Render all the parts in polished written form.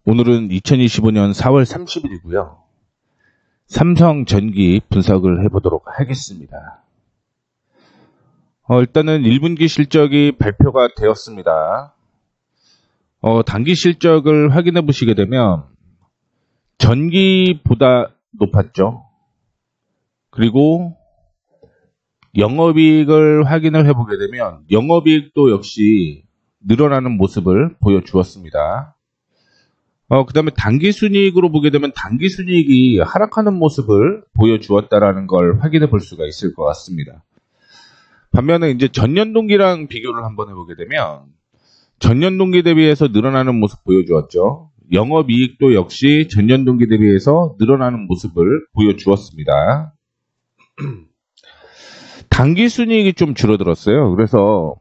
오늘은 2025년 4월 30일이고요. 삼성전기 분석을 해보도록 하겠습니다. 일단은 1분기 실적이 발표가 되었습니다. 단기 실적을 확인해 보시게 되면 전기보다 높았죠. 그리고 영업이익을 확인을 해보게 되면 영업이익도 역시 늘어나는 모습을 보여주었습니다. 그 다음에 단기순이익으로 보게 되면 단기순이익이 하락하는 모습을 보여주었다라는 걸 확인해 볼 수가 있을 것 같습니다. 반면에 이제 전년 동기랑 비교를 한번 해보게 되면 전년 동기 대비해서 늘어나는 모습 보여주었죠. 영업이익도 역시 전년 동기 대비해서 늘어나는 모습을 보여주었습니다. 단기순이익이 좀 줄어들었어요. 그래서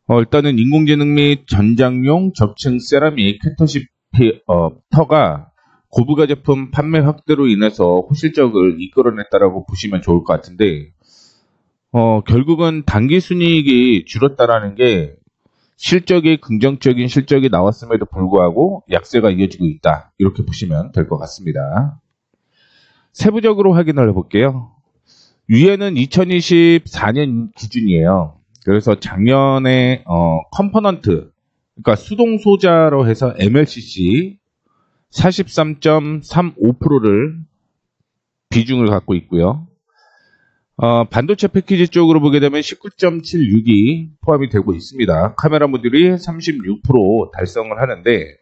일단은 인공지능 및 전장용 접층 세라믹 캐터시터가 고부가 제품 판매 확대로 인해서 호실적을 이끌어냈다라고 보시면 좋을 것 같은데, 결국은 단기순이익이 줄었다라는 게 실적이 긍정적인 실적이 나왔음에도 불구하고 약세가 이어지고 있다. 이렇게 보시면 될 것 같습니다. 세부적으로 확인을 해볼게요. 위에는 2024년 기준이에요. 그래서 작년에 컴포넌트, 그러니까 수동 소자로 해서 MLCC 43.35%를 비중을 갖고 있고요. 반도체 패키지 쪽으로 보게 되면 19.76이 포함이 되고 있습니다. 카메라 모듈이 36% 달성을 하는데,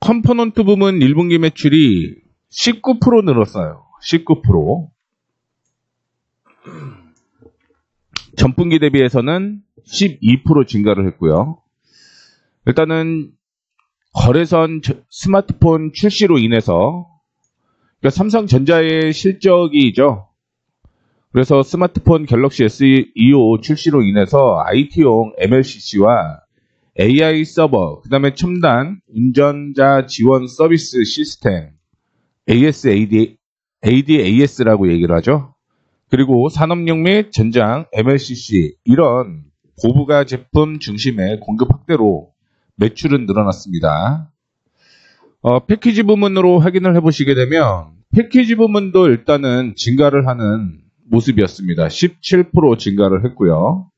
컴포넌트 부문 1분기 매출이 19% 늘었어요. 19%. 전분기 대비해서는 12% 증가를 했고요. 일단은 거래선 스마트폰 출시로 인해서, 그러니까 삼성전자의 실적이죠. 그래서 스마트폰 갤럭시 S25 출시로 인해서 IT용 MLCC와 AI 서버, 그 다음에 첨단 운전자 지원 서비스 시스템 ADAS라고 얘기를 하죠. 그리고 산업용 및 전장 MLCC, 이런 고부가 제품 중심의 공급 확대로 매출은 늘어났습니다. 패키지 부문으로 확인을 해보시게 되면 패키지 부문도 일단은 증가를 하는 모습이었습니다. 17% 증가를 했고요.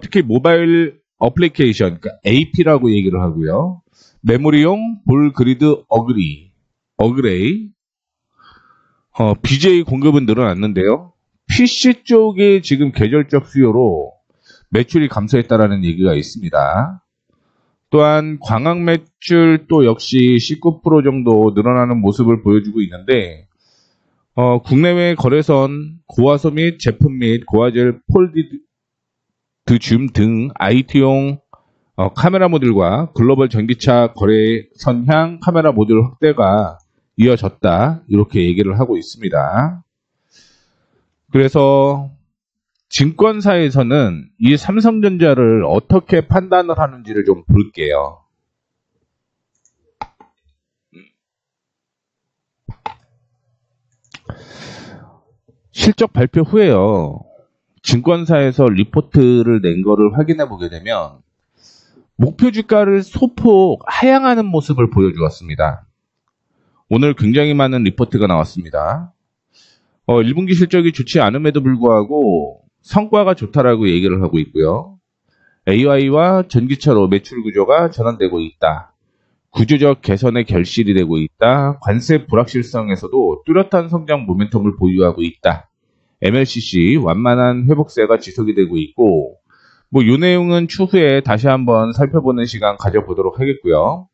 특히 모바일 어플리케이션, 그러니까 AP라고 얘기를 하고요. 메모리용 볼 그리드 어그레이, BJ 공급은 늘어났는데요. PC 쪽이 지금 계절적 수요로 매출이 감소했다라는 얘기가 있습니다. 또한 광학 매출도 역시 19% 정도 늘어나는 모습을 보여주고 있는데, 국내외 거래선 고화소 및 제품 및 고화질 폴디드 줌 등 IT용 카메라 모듈과 글로벌 전기차 거래선향 카메라 모듈 확대가 이어졌다, 이렇게 얘기를 하고 있습니다. 그래서 증권사에서는 이 삼성전자를 어떻게 판단을 하는지를 좀 볼게요. 실적 발표 후에요, 증권사에서 리포트를 낸 거를 확인해 보게 되면 목표 주가를 소폭 하향하는 모습을 보여주었습니다. 오늘 굉장히 많은 리포트가 나왔습니다. 1분기 실적이 좋지 않음에도 불구하고 성과가 좋다라고 얘기를 하고 있고요. AI와 전기차로 매출 구조가 전환되고 있다. 구조적 개선의 결실이 되고 있다. 관세 불확실성에서도 뚜렷한 성장 모멘텀을 보유하고 있다. MLCC 완만한 회복세가 지속이 되고 있고, 이 내용은 추후에 다시 한번 살펴보는 시간 가져보도록 하겠고요.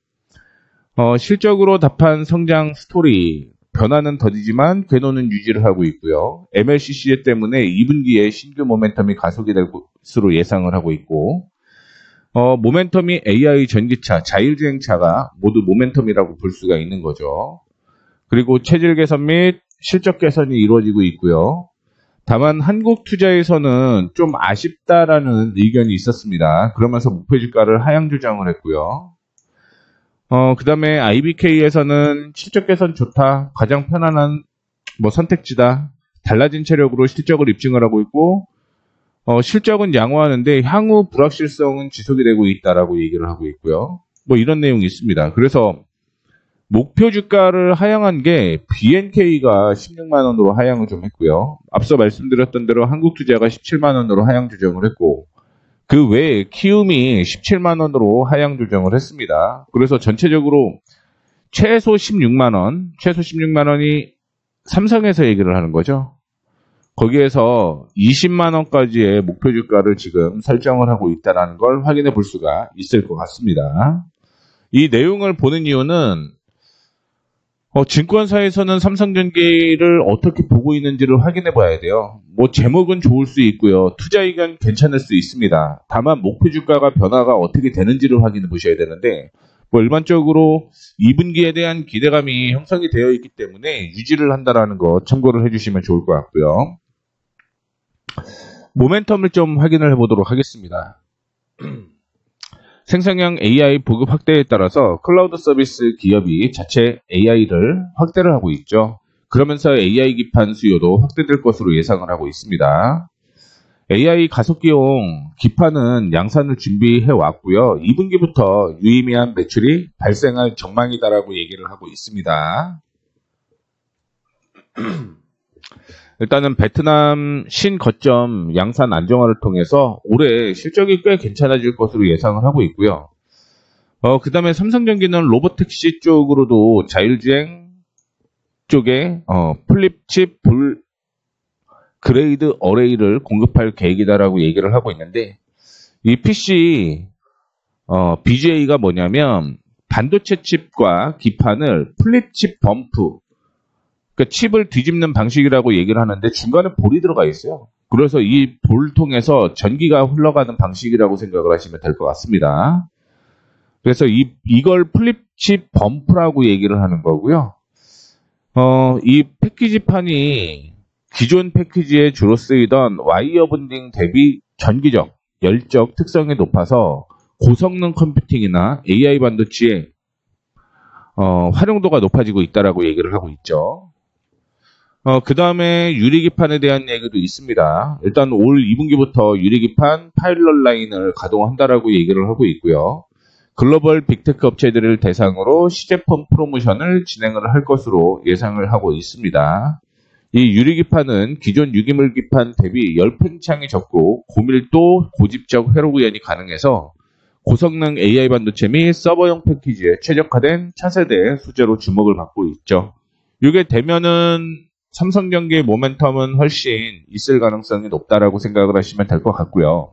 실적으로 답한 성장 스토리, 변화는 더디지만 궤도는 유지를 하고 있고요. MLCC 때문에 2분기에 신규 모멘텀이 가속이 될 것으로 예상을 하고 있고, 모멘텀이 AI 전기차, 자율주행차가 모두 모멘텀이라고 볼 수가 있는 거죠. 그리고 체질 개선 및 실적 개선이 이루어지고 있고요. 다만 한국 투자에서는 좀 아쉽다라는 의견이 있었습니다. 그러면서 목표 주가를 하향 조정을 했고요. 그 다음에 IBK에서는 실적 개선 좋다, 가장 편안한 선택지다, 달라진 체력으로 실적을 입증을 하고 있고, 실적은 양호하는데 향후 불확실성은 지속이 되고 있다라고 얘기를 하고 있고요. 뭐 이런 내용이 있습니다. 그래서 목표 주가를 하향한 게 BNK가 16만 원으로 하향을 좀 했고요. 앞서 말씀드렸던 대로 한국투자가 17만 원으로 하향 조정을 했고, 그 외에 키움이 17만 원으로 하향 조정을 했습니다. 그래서 전체적으로 최소 16만 원이 삼성에서 얘기를 하는 거죠. 거기에서 20만 원까지의 목표 주가를 지금 설정을 하고 있다는 걸 확인해 볼 수가 있을 것 같습니다. 이 내용을 보는 이유는 증권사에서는 삼성전기를 어떻게 보고 있는지를 확인해 봐야 돼요. 뭐 제목은 좋을 수 있고요. 투자 의견 괜찮을 수 있습니다. 다만 목표 주가가 변화가 어떻게 되는지를 확인해 보셔야 되는데, 뭐 일반적으로 2분기에 대한 기대감이 형성이 되어 있기 때문에 유지를 한다라는 거 참고를 해주시면 좋을 것 같고요. 모멘텀을 좀 확인을 해보도록 하겠습니다. 생성형 AI 보급 확대에 따라서 클라우드 서비스 기업이 자체 AI를 확대를 하고 있죠. 그러면서 AI 기판 수요도 확대될 것으로 예상을 하고 있습니다. AI 가속기용 기판은 양산을 준비해 왔고요. 2분기부터 유의미한 매출이 발생할 전망이다라고 얘기를 하고 있습니다. 일단은 베트남 신거점 양산 안정화를 통해서 올해 실적이 꽤 괜찮아질 것으로 예상을 하고 있고요. 그 다음에 삼성전기는 로보택시 쪽으로도 자율주행 쪽에 플립칩 그레이드 어레이를 공급할 계획이다라고 얘기를 하고 있는데, 이 PC BGA가 뭐냐면 반도체 칩과 기판을 플립칩 범프, 그러니까 칩을 뒤집는 방식이라고 얘기를 하는데 중간에 볼이 들어가 있어요. 그래서 이 볼 통해서 전기가 흘러가는 방식이라고 생각을 하시면 될 것 같습니다. 그래서 이걸 플립칩 범프라고 얘기를 하는 거고요. 이 패키지판이 기존 패키지에 주로 쓰이던 와이어 본딩 대비 전기적, 열적 특성이 높아서 고성능 컴퓨팅이나 AI 반도체에 활용도가 높아지고 있다라고 얘기를 하고 있죠. 그 다음에 유리기판에 대한 얘기도 있습니다. 일단 올 2분기부터 유리기판 파일럿 라인을 가동한다라고 얘기를 하고 있고요. 글로벌 빅테크 업체들을 대상으로 시제품 프로모션을 진행을 할 것으로 예상을 하고 있습니다. 이 유리기판은 기존 유기물기판 대비 열팽창이 적고 고밀도 고집적 회로 구현이 가능해서 고성능 AI 반도체 및 서버용 패키지에 최적화된 차세대 소재로 주목을 받고 있죠. 이게 되면은 삼성전기의 모멘텀은 훨씬 있을 가능성이 높다라고 생각을 하시면 될 것 같고요.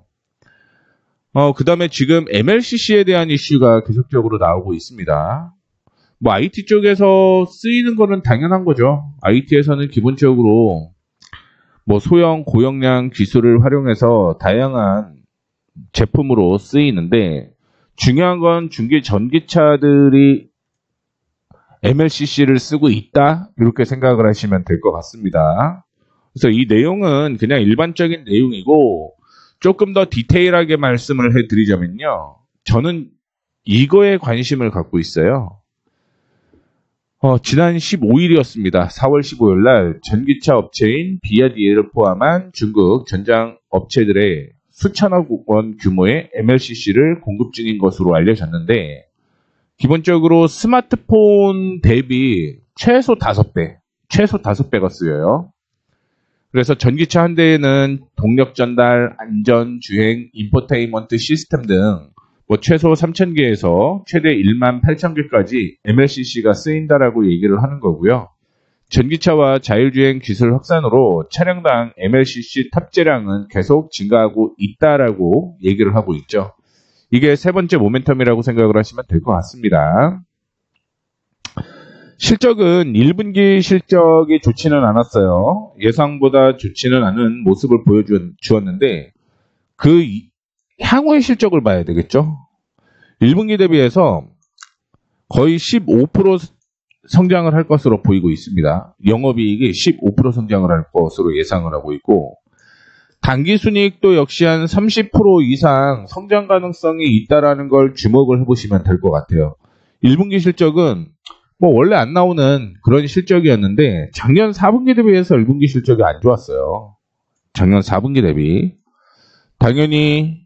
그 다음에 지금 MLCC에 대한 이슈가 계속적으로 나오고 있습니다. 뭐 IT 쪽에서 쓰이는 거는 당연한 거죠. IT에서는 기본적으로 뭐 소형 고용량 기술을 활용해서 다양한 제품으로 쓰이는데, 중요한 건 중기 전기차들이 MLCC를 쓰고 있다, 이렇게 생각을 하시면 될 것 같습니다. 그래서 이 내용은 그냥 일반적인 내용이고, 조금 더 디테일하게 말씀을 해드리자면요, 저는 이거에 관심을 갖고 있어요. 지난 15일이었습니다. 4월 15일 날 전기차 업체인 비아디를 포함한 중국 전장 업체들의 수천억 원 규모의 MLCC를 공급 중인 것으로 알려졌는데, 기본적으로 스마트폰 대비 최소 5배가 쓰여요. 그래서 전기차 한 대에는 동력 전달, 안전, 주행, 인포테인먼트 시스템 등 뭐 최소 3,000개에서 최대 18,000개까지 MLCC가 쓰인다라고 얘기를 하는 거고요. 전기차와 자율주행 기술 확산으로 차량당 MLCC 탑재량은 계속 증가하고 있다라고 얘기를 하고 있죠. 이게 세 번째 모멘텀이라고 생각을 하시면 될 것 같습니다. 실적은 1분기 실적이 좋지는 않았어요. 예상보다 좋지는 않은 모습을 보여주었는데, 그 향후의 실적을 봐야 되겠죠. 1분기 대비해서 거의 15% 성장을 할 것으로 보이고 있습니다. 영업이익이 15% 성장을 할 것으로 예상을 하고 있고, 당기순이익도 역시 한 30% 이상 성장 가능성이 있다라는 걸 주목을 해보시면 될 것 같아요. 1분기 실적은 뭐 원래 안 나오는 그런 실적이었는데, 작년 4분기 대비해서 1분기 실적이 안 좋았어요. 작년 4분기 대비. 당연히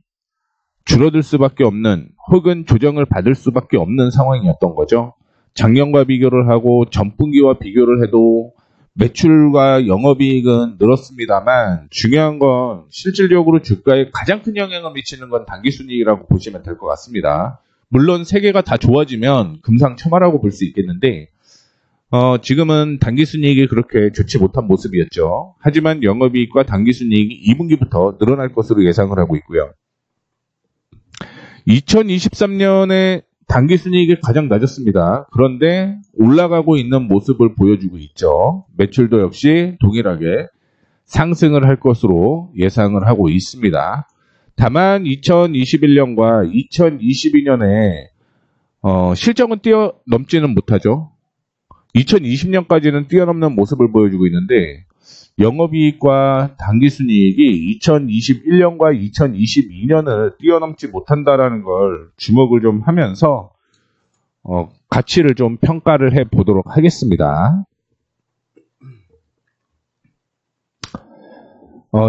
줄어들 수밖에 없는 혹은 조정을 받을 수밖에 없는 상황이었던 거죠. 작년과 비교를 하고 전분기와 비교를 해도 매출과 영업이익은 늘었습니다만 중요한 건 실질적으로 주가에 가장 큰 영향을 미치는 건 당기순이익이라고 보시면 될 것 같습니다. 물론 세 개가 다 좋아지면 금상첨화라고 볼 수 있겠는데 지금은 당기순이익이 그렇게 좋지 못한 모습이었죠. 하지만 영업이익과 당기순이익이 2분기부터 늘어날 것으로 예상을 하고 있고요. 2023년에 당기순이익이 가장 낮았습니다. 그런데 올라가고 있는 모습을 보여주고 있죠. 매출도 역시 동일하게 상승을 할 것으로 예상을 하고 있습니다. 다만 2021년과 2022년에 실적은 뛰어넘지는 못하죠. 2020년까지는 뛰어넘는 모습을 보여주고 있는데 영업이익과 당기순이익이 2021년과 2022년을 뛰어넘지 못한다라는 걸 주목을 좀 하면서 가치를 좀 평가를 해 보도록 하겠습니다.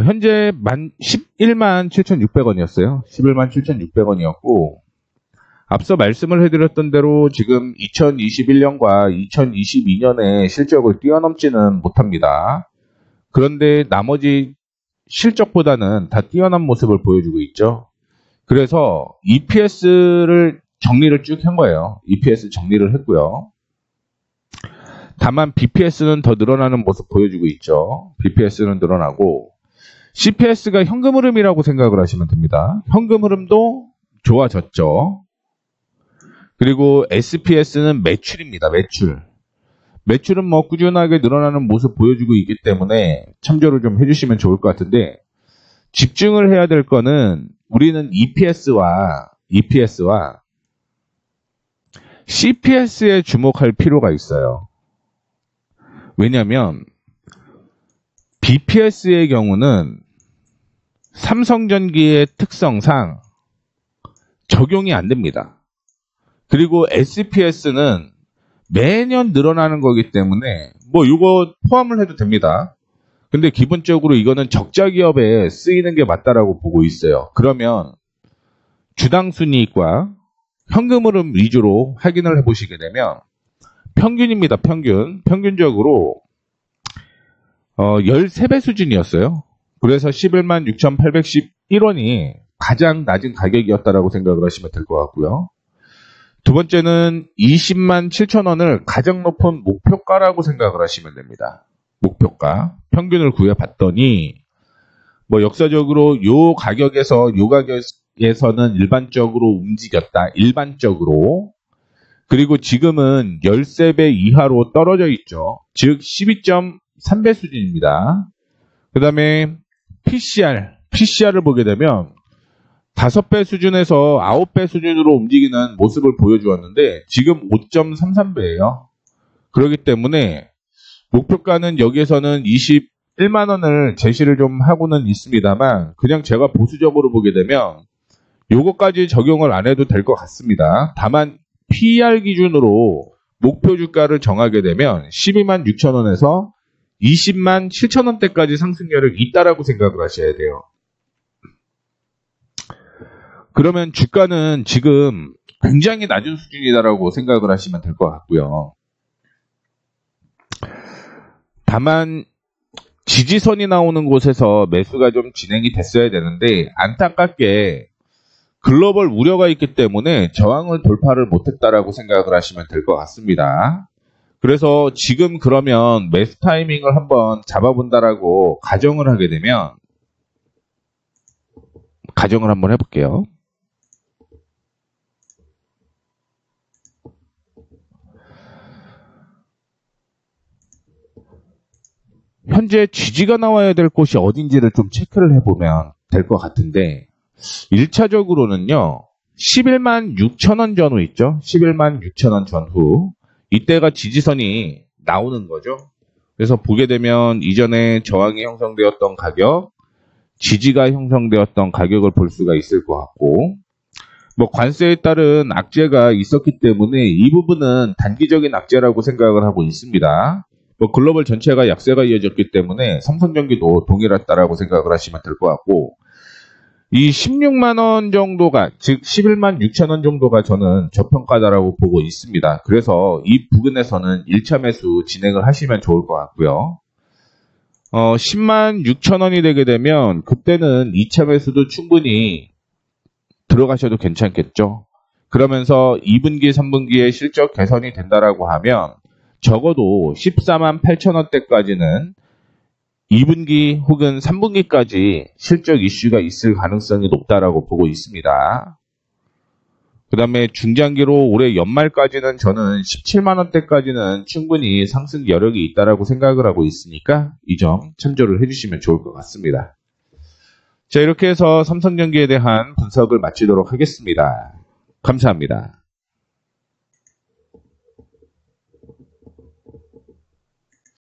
현재 11만 7,600원이었어요. 11만 7,600원이었고 앞서 말씀을 해드렸던 대로 지금 2021년과 2022년의 실적을 뛰어넘지는 못합니다. 그런데 나머지 실적보다는 다 뛰어난 모습을 보여주고 있죠. 그래서 EPS를 정리를 쭉 한 거예요. EPS 정리를 했고요. 다만 BPS는 더 늘어나는 모습 보여주고 있죠. BPS는 늘어나고 CPS가 현금 흐름이라고 생각을 하시면 됩니다. 현금 흐름도 좋아졌죠. 그리고 SPS는 매출입니다. 매출은 뭐 꾸준하게 늘어나는 모습 보여주고 있기 때문에 참조를 좀 해주시면 좋을 것 같은데 집중을 해야 될 거는 우리는 EPS와 CPS에 주목할 필요가 있어요. 왜냐하면 BPS의 경우는 삼성전기의 특성상 적용이 안 됩니다. 그리고 SPS는 매년 늘어나는 거기 때문에 뭐 이거 포함을 해도 됩니다. 근데 기본적으로 이거는 적자 기업에 쓰이는 게 맞다라고 보고 있어요. 그러면 주당 순이익과 현금 흐름 위주로 확인을 해보시게 되면 평균입니다. 평균적으로 13배 수준이었어요. 그래서 11만 6,811원이 가장 낮은 가격이었다라고 생각을 하시면 될 것 같고요. 두 번째는 20만 7천원을 가장 높은 목표가라고 생각을 하시면 됩니다. 목표가. 평균을 구해봤더니 뭐 역사적으로 요 가격에서는 일반적으로 움직였다. 일반적으로. 그리고 지금은 13배 이하로 떨어져 있죠. 즉 12.3배 수준입니다. 그 다음에 PCR을 보게 되면 5배 수준에서 9배 수준으로 움직이는 모습을 보여주었는데 지금 5.33배예요. 그렇기 때문에 목표가는 여기에서는 21만원을 제시를 좀 하고는 있습니다만 그냥 제가 보수적으로 보게 되면 요거까지 적용을 안 해도 될 것 같습니다. 다만 PER 기준으로 목표 주가를 정하게 되면 12만 6천원에서 20만 7천원대까지 상승률이 있다라고 생각을 하셔야 돼요. 그러면 주가는 지금 굉장히 낮은 수준이다라고 생각을 하시면 될 것 같고요. 다만 지지선이 나오는 곳에서 매수가 좀 진행이 됐어야 되는데 안타깝게 글로벌 우려가 있기 때문에 저항을 돌파를 못했다라고 생각을 하시면 될 것 같습니다. 그래서 지금 그러면 매수 타이밍을 한번 잡아본다라고 가정을 하게 되면 가정을 한번 해볼게요. 현재 지지가 나와야 될 곳이 어딘지를 좀 체크를 해보면 될 것 같은데 1차적으로는요. 11만 6천원 전후 있죠. 11만 6천원 전후. 이때가 지지선이 나오는 거죠. 그래서 보게 되면 이전에 저항이 형성되었던 가격, 지지가 형성되었던 가격을 볼 수가 있을 것 같고 뭐 관세에 따른 악재가 있었기 때문에 이 부분은 단기적인 악재라고 생각을 하고 있습니다. 뭐 글로벌 전체가 약세가 이어졌기 때문에 삼성전기도 동일하다라고 생각을 하시면 될 것 같고 이 16만 원 정도가, 즉 11만 6천 원 정도가 저는 저평가다라고 보고 있습니다. 그래서 이 부근에서는 1차 매수 진행을 하시면 좋을 것 같고요. 10만 6천 원이 되게 되면 그때는 2차 매수도 충분히 들어가셔도 괜찮겠죠. 그러면서 2분기, 3분기에 실적 개선이 된다라고 하면 적어도 14만 8천 원대까지는 2분기 혹은 3분기까지 실적 이슈가 있을 가능성이 높다라고 보고 있습니다. 그 다음에 중장기로 올해 연말까지는 저는 17만 원대까지는 충분히 상승 여력이 있다라고 생각을 하고 있으니까 이 점 참조를 해주시면 좋을 것 같습니다. 자, 이렇게 해서 삼성전기에 대한 분석을 마치도록 하겠습니다. 감사합니다.